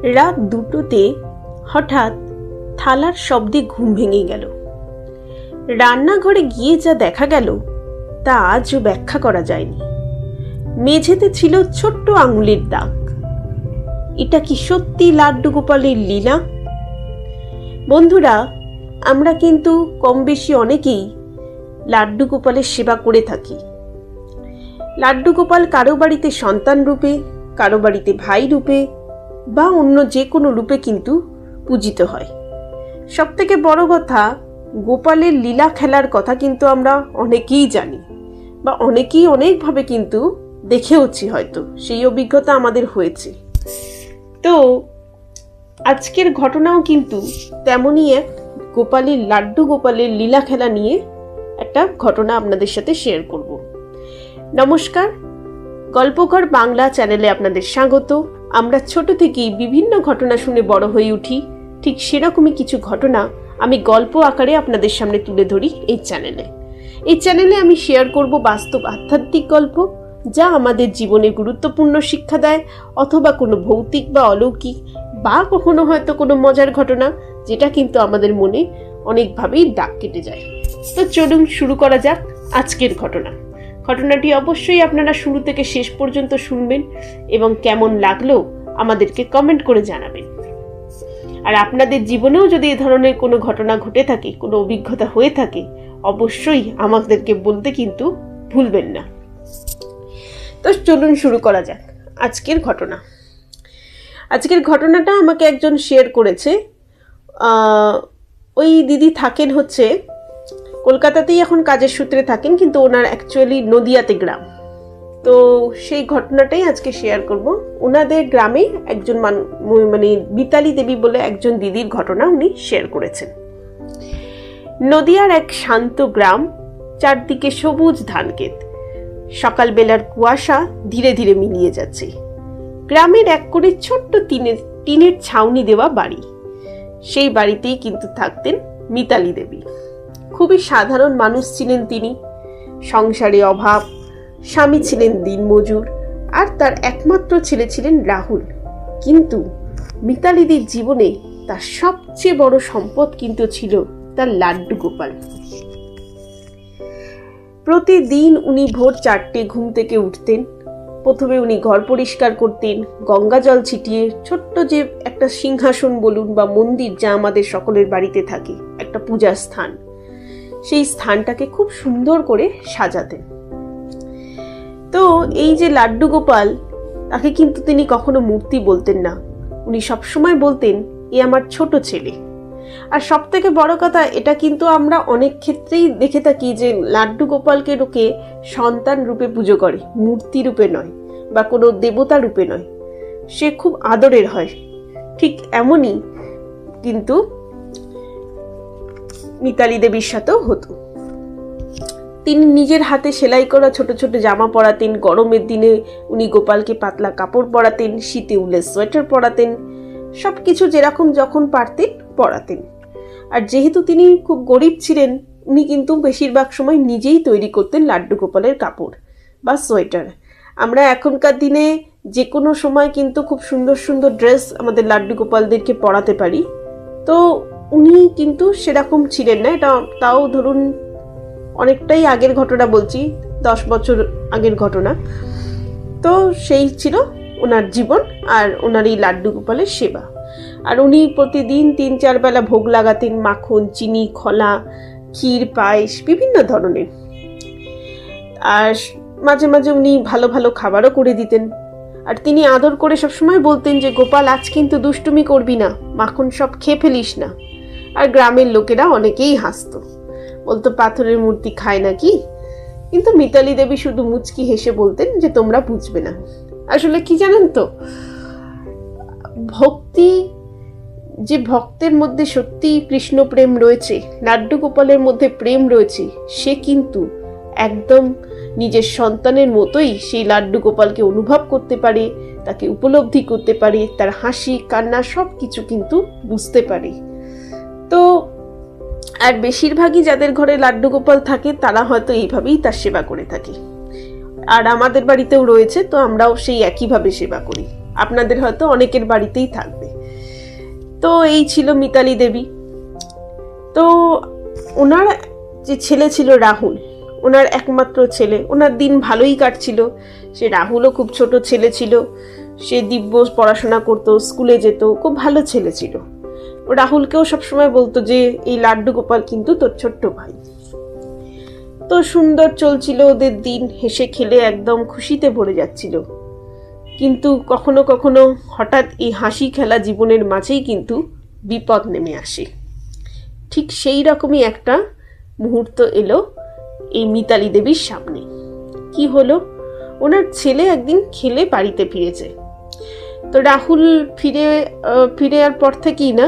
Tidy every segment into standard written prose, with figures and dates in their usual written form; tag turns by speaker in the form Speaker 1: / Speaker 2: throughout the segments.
Speaker 1: রাত 2টোতে হঠাৎ থালার শব্দে ঘুম ভেঙে গেল। রান্নাঘরে গিয়ে যা দেখা গেল তা আজও ব্যাখ্যা করা যায়নি। মেঝেতে ছিল ছোট্ট আঙুলের দাগ। এটা কি সত্যি লাড্ডু গোপালের লীলা? বন্ধুরা, আমরা কিন্তু কম বেশি অনেকেই লাড্ডু গোপালের সেবা করে থাকি। লাড্ডু গোপাল কারো বাড়িতে সন্তান রূপে, কারো বাড়িতে ভাই রূপে বা অন্য যে কোনো রূপে কিন্তু পূজিত হয়। সব থেকে বড় কথা, গোপালের লীলা খেলার কথা কিন্তু আমরা অনেকেই জানি বা অনেকেই অনেকভাবে কিন্তু দেখেওছি, হয়তো সেই অভিজ্ঞতা আমাদের হয়েছে। তো আজকের ঘটনাও কিন্তু তেমনই এক লাড্ডু গোপালের লীলা খেলা নিয়ে একটা ঘটনা আপনাদের সাথে শেয়ার করব। নমস্কার, গল্পঘর বাংলা চ্যানেলে আপনাদের স্বাগত। আমরা ছোট থেকেই বিভিন্ন ঘটনা শুনে বড় হয়ে উঠি, ঠিক সেরকমই কিছু ঘটনা আমি গল্প আকারে আপনাদের সামনে তুলে ধরি এই চ্যানেলে আমি শেয়ার করব বাস্তব আধ্যাত্মিক গল্প, যা আমাদের জীবনে গুরুত্বপূর্ণ শিক্ষা দেয়, অথবা কোনো ভৌতিক বা অলৌকিক বা কখনো হয়তো কোনো মজার ঘটনা, যেটা কিন্তু আমাদের মনে অনেকভাবেই দাগ কেটে যায়। তো চলুন শুরু করা যাক আজকের ঘটনাটি অবশ্যই আপনারা শুরু থেকে শেষ পর্যন্ত শুনবেন এবং কেমন লাগলো আমাদেরকে কমেন্ট করে জানাবেন। আর আপনাদের জীবনেও যদি এ ধরনের কোনো ঘটনা ঘটে থাকে, কোনো অভিজ্ঞতা হয়ে থাকে, অবশ্যই আমাদেরকে বলতে কিন্তু ভুলবেন না। তো চলুন শুরু করা যাক আজকের ঘটনাটা আমাকে একজন শেয়ার করেছে। ওই দিদি থাকেন হচ্ছে কলকাতাতেই, এখন কাজের সূত্রে থাকেন, কিন্তু ওনার অ্যাকচুয়ালি নদিয়াতে গ্রাম। তো সেই ঘটনাটাই আজকে শেয়ার করব। ওনাদের গ্রামে একজন মিতালি দেবী বলে একজন দিদির ঘটনা উনি শেয়ার করেছেন। নদিয়ার এক শান্ত গ্রাম, চারদিকে সবুজ ধানক্ষেত। সকালবেলার কুয়াশা ধীরে ধীরে মিলিয়ে যাচ্ছে। গ্রামের এক করে ছোট্ট টিনের ছাউনি দেওয়া বাড়ি, সেই বাড়িতেই কিন্তু থাকতেন মিতালি দেবী। খুবই সাধারণ মানুষ ছিলেন তিনি। সংসারে অভাব, স্বামী ছিলেন দিনমজুর, আর তার একমাত্র ছেলে ছিলেন রাহুল। কিন্তু মিতালিদির জীবনে তার সবচেয়ে বড় সম্পদ কিন্তু ছিল তার লাড্ডু গোপাল। প্রতিদিন উনি ভোর 4টে ঘুম থেকে উঠতেন। প্রথমে উনি ঘর পরিষ্কার করতেন, গঙ্গা জল ছিটিয়ে ছোট্ট যে একটা সিংহাসন বলুন বা মন্দির, যা আমাদের সকলের বাড়িতে থাকে, একটা পূজার স্থান, সেই স্থানটাকে খুব সুন্দর করে সাজাতেন। তো এই যে লাড্ডু গোপাল, তাকে কিন্তু তিনি কখনো মূর্তি বলতেন না। উনি সবসময় বলতেন, এ আমার ছোট ছেলে। আর সব থেকে বড় কথা, এটা কিন্তু আমরা অনেক ক্ষেত্রেই দেখে থাকি যে লাড্ডু গোপালকে লোকে সন্তান রূপে পুজো করে, মূর্তি রূপে নয় বা কোনো দেবতা রূপে নয়। সে খুব আদরের হয়। ঠিক এমনই কিন্তু মিতালি দেবীর সাথেও হতো। তিনি নিজের হাতে সেলাই করা ছোট ছোট জামা পরাতেন। গরমের দিনে উনি গোপালকে পাতলা কাপড় পরাতেন, শীতে উলের সোয়েটার পরাতেন। সবকিছু যেরকম যখন পারতেন পরাতেন। আর যেহেতু তিনি খুব গরিব ছিলেন, উনি কিন্তু বেশিরভাগ সময় নিজেই তৈরি করতেন লাড্ডু গোপালের কাপড় বা সোয়েটার। আমরা এখনকার দিনে যে কোনো সময় কিন্তু খুব সুন্দর সুন্দর ড্রেস আমাদের লাড্ডু গোপালদেরকে পরাতে পারি। তো উনি কিন্তু সেরকম ছিলেন না। এটা তাও ধরুন অনেকটাই আগের ঘটনা বলছি, 10 বছর আগের ঘটনা। তো সেই ছিল ওনার জীবন আর ওনার এই লাড্ডু গোপালের সেবা। আর উনি প্রতিদিন 3-4 বেলা ভোগ লাগাতেন, মাখন, চিনি, খোলা, ক্ষীর, পায়েস, বিভিন্ন ধরনের। আর মাঝে মাঝে উনি ভালো ভালো খাবারও করে দিতেন। আর তিনি আদর করে সবসময় বলতেন যে, গোপাল আজ কিন্তু দুষ্টুমি করবি না, মাখন সব খেয়ে ফেলিস না। আর গ্রামের লোকেরা অনেকেই হাসতো, বলতো পাথরের মূর্তি খায় নাকি। কিন্তু মিতালি দেবী শুধু মুচকি হেসে বলতেন যে, তোমরা বুঝবে না। আসলে কি জানেন তো, ভক্তি, যে ভক্তের মধ্যে সত্যি কৃষ্ণ প্রেম রয়েছে, লাড্ডু গোপালের মধ্যে প্রেম রয়েছে, সে কিন্তু একদম নিজের সন্তানের মতোই সেই লাড্ডু গোপালকে অনুভব করতে পারে, তাকে উপলব্ধি করতে পারে, তার হাসি কান্না সব কিছু কিন্তু বুঝতে পারে। তো আর বেশিরভাগই যাদের ঘরে লাড্ডু গোপাল থাকে, তারা হয়তো এইভাবেই তার সেবা করে থাকে। আর আমাদের বাড়িতেও রয়েছে, তো আমরাও সেই একইভাবে সেবা করি। আপনাদের হয়তো অনেকের বাড়িতেই থাকবে। তো এই ছিল মিতালি দেবী। তো ওনার যে ছেলে ছিল রাহুল, ওনার একমাত্র ছেলে, ওনার দিন ভালোই কাটছিল। সে রাহুলও খুব ছোট ছেলে ছিল, সে দিব্য পড়াশোনা করতো, স্কুলে যেত, খুব ভালো ছেলে ছিল। ও রাহুলকেও সবসময় বলতো যে এই লাড্ডু গোপাল কিন্তু তোর ছোট্ট ভাই। তো সুন্দর চলছিল ওদের দিন, হেসে খেলে একদম খুশিতে ভরে যাচ্ছিল। কিন্তু কখনো কখনো হঠাৎ এই হাসি খেলা জীবনের মাঝেই কিন্তু বিপদ নেমে আসে। ঠিক সেই রকমই একটা মুহূর্ত এলো এই মিতালি দেবীর সামনে। কি হলো, ওনার ছেলে একদিন খেলে বাড়িতে ফিরেছে। তো রাহুল ফিরে আর পর থেকেই না,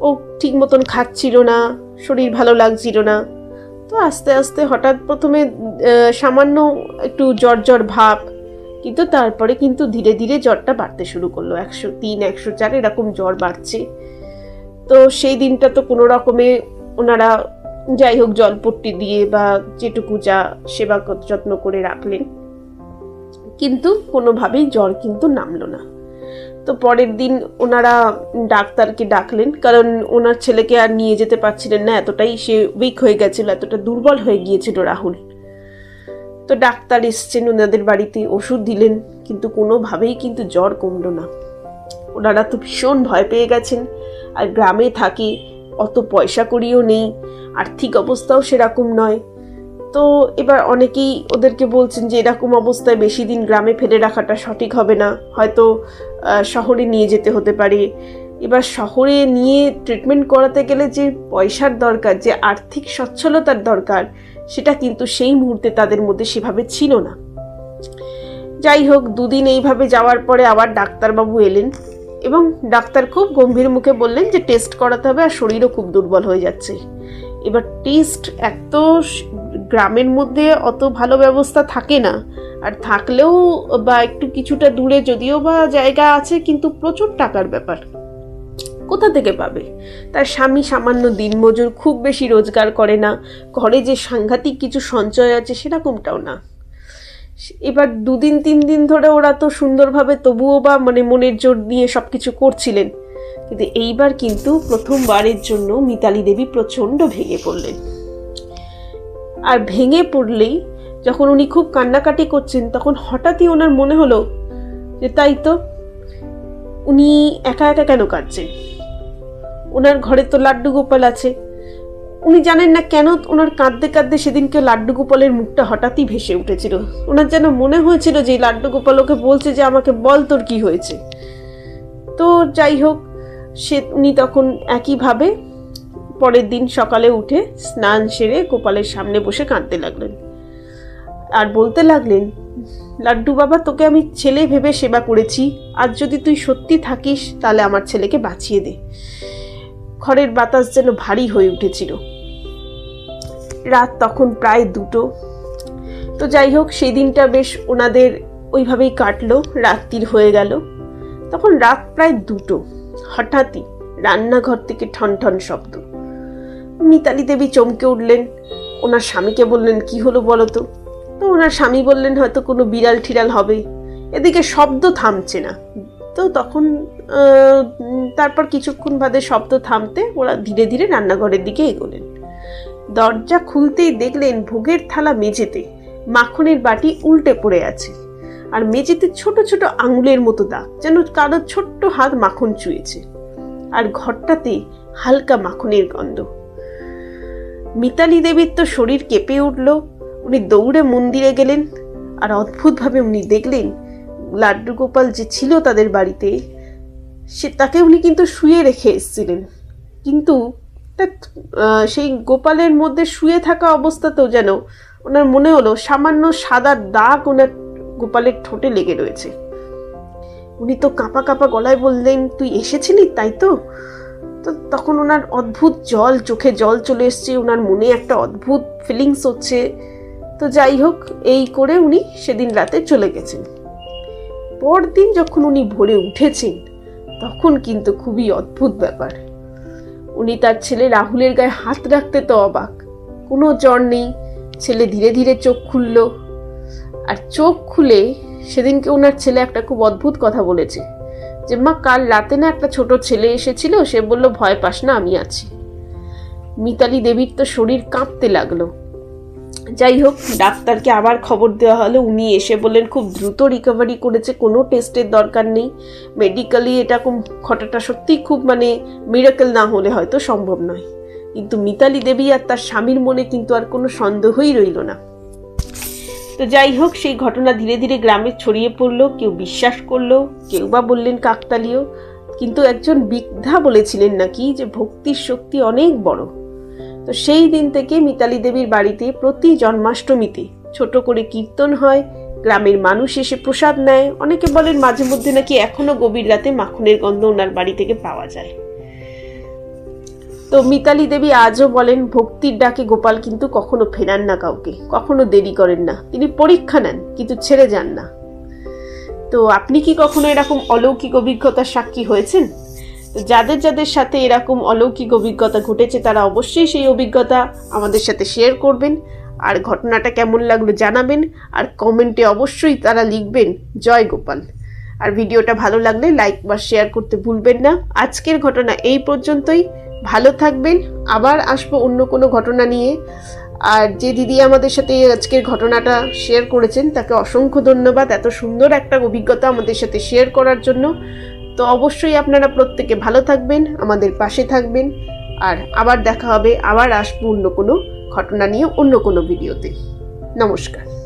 Speaker 1: ও ঠিক মতন খাচ্ছিল না, শরীর ভালো লাগছিল না। তো আস্তে আস্তে হঠাৎ প্রথমে সামান্য একটু জ্বর জ্বর ভাব, কিন্তু তারপরে কিন্তু ধীরে ধীরে জ্বরটা বাড়তে শুরু করলো। 103, 104 এরকম জ্বর বাড়ছে। তো সেই দিনটা তো কোনো রকমে ওনারা যাই হোক জলপট্টি দিয়ে বা যেটুকু যা সেবা যত্ন করে রাখলেন, কিন্তু কোনোভাবেই জ্বর কিন্তু নামলো না। তো পরের দিন ওনারা ডাক্তারকে ডাকলেন, কারণ ওনার ছেলেকে আর নিয়ে যেতে পারছিলেন না, এতটাই সে উইক হয়ে গেছিল, এতটা দুর্বল হয়ে গিয়েছিল রাহুল। তো ডাক্তার এসছেন ওনাদের বাড়িতে, ওষুধ দিলেন, কিন্তু কোনোভাবেই কিন্তু জ্বর কমলো না। ওনারা তো ভীষণ ভয় পেয়ে গেছেন। আর গ্রামে থাকে, অত পয়সা কড়িও নেই, আর্থিক অবস্থাও সেরকম নয়। তো এবার অনেকেই ওদেরকে বলছেন যে এরকম অবস্থায় বেশি দিন গ্রামে ফেলে রাখাটা সঠিক হবে না, হয়তো শহরে নিয়ে যেতে হতে পারে। এবার শহরে নিয়ে ট্রিটমেন্ট করাতে গেলে যে পয়সার দরকার, যে আর্থিক সচ্ছলতার দরকার, সেটা কিন্তু সেই মুহূর্তে তাদের মধ্যে সেভাবে ছিল না। যাই হোক, 2 দিন এইভাবে যাওয়ার পরে আবার ডাক্তারবাবু এলেন এবং ডাক্তার খুব গম্ভীর মুখে বললেন যে টেস্ট করাতে হবে, আর শরীরও খুব দুর্বল হয়ে যাচ্ছে। এবার টেস্ট, এত গ্রামের মধ্যে অত ভালো ব্যবস্থা থাকে না, আর থাকলেও বা একটু কিছুটা দূরে যদিও বা জায়গা আছে, কিন্তু প্রচুর টাকার ব্যাপার। কোথা থেকে পাবে? তার স্বামী সামান্য দিনমজুর, খুব বেশি রোজগার করে না, ঘরে যে সাংঘাতিক কিছু সঞ্চয় আছে সেরকমটাও না। এবার 2 দিন 3 দিন ধরে ওরা তো সুন্দরভাবে তবুও বা মনের জোর নিয়ে সবকিছু করছিলেন, কিন্তু এইবার কিন্তু প্রথমবারের জন্য মিতালি দেবী প্রচণ্ড ভেঙে পড়লেন। আর ভেঙে পড়লেই যখন উনি খুব কান্নাকাটি করছেন, তখন হঠাৎই ওনার মনে হলো যে তাই তো, উনি একা একা কেন কাঁদছেন? ওনার ঘরে তো লাড্ডু গোপাল আছে। উনি জানেন না কেন ওনার কাঁদতে কাঁদতে সেদিনকে লাড্ডু গোপালের মুখটা হঠাৎই ভেসে উঠেছিল। ওনার যেন মনে হয়েছিল যে লাড্ডু গোপাল ওকে বলছে যে আমাকে বল তোর কি হয়েছে। তো যাই হোক, উনি তখন একইভাবে পরের দিন সকালে উঠে স্নান সেরে গোপালের সামনে বসে কাঁদতে লাগলেন, আর বলতে লাগলেন, লাড্ডু বাবা, তোকে আমি ছেলে ভেবে সেবা করেছি, আজ যদি তুই সত্যি থাকিস তাহলে আমার ছেলেকে বাঁচিয়ে দে। ঘরের বাতাস যেন ভারী হয়ে উঠেছিল। রাত তখন প্রায় 2টো। তো যাই হোক, সেই দিনটা বেশ ওনাদের ওইভাবেই কাটলো, রাত্রির হয়ে গেল। তখন রাত প্রায় 2টো, হঠাৎই রান্নাঘর থেকে ঠন ঠন শব্দ। মিতালি দেবী চমকে উঠলেন, ওনার স্বামীকে বললেন, কি হলো বলো তো? তো ওনার স্বামী বললেন, হয়তো কোনো বিড়াল ঠিড়াল হবে, এদিকে শব্দ থামছে না। তো তখন তারপর কিছুক্ষণ বাদে শব্দ থামতে ওরা ধীরে ধীরে রান্নাঘরের দিকে এগোলেন। দরজা খুলতেই দেখলেন ভোগের থালা মেঝেতে, মাখনের বাটি উল্টে পড়ে আছে, আর মেঝেতে ছোট ছোট আঙুলের মতো দাগ, যেন কারোর ছোট্ট হাত মাখন চুয়েছে, আর ঘরটাতে হালকা মাখনের গন্ধ। মিতালি দেবীর তো শরীর কেঁপে উঠল। উনি দৌড়ে মন্দিরে গেলেন, আর অদ্ভুতভাবে উনি দেখলেন লাড্ডু গোপাল যে ছিল তাদের বাড়িতে, তাকে উনি কিন্তু শুয়ে রেখে এসেছিলেন, কিন্তু সেই গোপালের মধ্যে শুয়ে থাকা অবস্থাতেও যেন ওনার মনে হলো সামান্য সাদা দাগ ওনার গোপালের ঠোঁটে লেগে রয়েছে। উনি তো কাঁপা কাঁপা গলায় বললেন, তুই এসেছিলি তাই তো? তো তখন ওনার অদ্ভুত চোখে জল চলে এসছে, ওনার মনে একটা অদ্ভুত ফিলিংস হচ্ছে। তো যাই হোক, এই করে উনি সেদিন রাতে চলে গেছেন। পরদিন যখন উনি ভোরে উঠেছেন, তখন কিন্তু খুবই অদ্ভুত ব্যাপার। উনি তার ছেলে রাহুলের গায়ে হাত রাখতে তো অবাক, কোনো জ্বর নেই। ছেলে ধীরে ধীরে চোখ খুলল, আর চোখ খুলে সেদিনকে ওনার ছেলে একটা খুব অদ্ভুত কথা বলেছে যে মা কাল রাতে না একটা ছোট ছেলে এসেছিল, সে বলল ভয় পাস না, আমি আছি। মিতালি দেবীর তো শরীর কাঁপতে লাগলো। যাই হোক, ডাক্তারকে আবার খবর দেওয়া হলো। উনি এসে বললেন খুব দ্রুত রিকভারি করেছে, কোনো টেস্টের দরকার নেই। মেডিকেলি এটা ঘটাটা সত্যিই খুব মিরাকেল না হলে হয়তো সম্ভব নয়। কিন্তু মিতালি দেবী আর তার স্বামীর মনে কিন্তু আর কোনো সন্দেহই রইল না। তো যাই হোক, সেই ঘটনা ধীরে ধীরে গ্রামে ছড়িয়ে পড়লো। কেউ বিশ্বাস করলো, কেউ বা বললেন কাকতালীয়, কিন্তু একজন বৃদ্ধা বলেছিলেন নাকি যে ভক্তির শক্তি অনেক বড়। তো সেই দিন থেকে মিতালি দেবীর বাড়িতে প্রতি জন্মাষ্টমীতে ছোট করে কীর্তন হয়, গ্রামের মানুষ এসে প্রসাদ নেয়। অনেকে বলেন মাঝে মধ্যে নাকি এখনো গভীর রাতে মাখনের গন্ধ ওনার বাড়ি থেকে পাওয়া যায়। তো মিতালি দেবী আজও বলেন ভক্তির ডাকে গোপাল কিন্তু কখনো ফেরান না কাউকে, কখনো দেরি করেন না। তিনি পরীক্ষা নেন কিন্তু ছেড়ে যান না। তো আপনি কি কখনো এরকম অলৌকিক অভিজ্ঞতার সাক্ষী হয়েছেন? তো যাদের যাদের সাথে এরকম অলৌকিক অভিজ্ঞতা ঘটেছে তারা অবশ্যই সেই অভিজ্ঞতা আমাদের সাথে শেয়ার করবেন, আর ঘটনাটা কেমন লাগলো জানাবেন, আর কমেন্টে অবশ্যই তারা লিখবেন জয় গোপাল। আর ভিডিওটা ভালো লাগলে লাইক বা শেয়ার করতে ভুলবেন না। আজকের ঘটনা এই পর্যন্তই। ভালো থাকবেন, আবার আসবো অন্য কোনো ঘটনা নিয়ে। আর যে দিদি আমাদের সাথে আজকের ঘটনাটা শেয়ার করেছেন তাকে অসংখ্য ধন্যবাদ, এত সুন্দর একটা অভিজ্ঞতা আমাদের সাথে শেয়ার করার জন্য। তো অবশ্যই আপনারা প্রত্যেকে ভালো থাকবেন, আমাদের পাশে থাকবেন, আর আবার দেখা হবে। আবার আসবো অন্য কোনো ঘটনা নিয়ে অন্য কোনো ভিডিওতে। নমস্কার।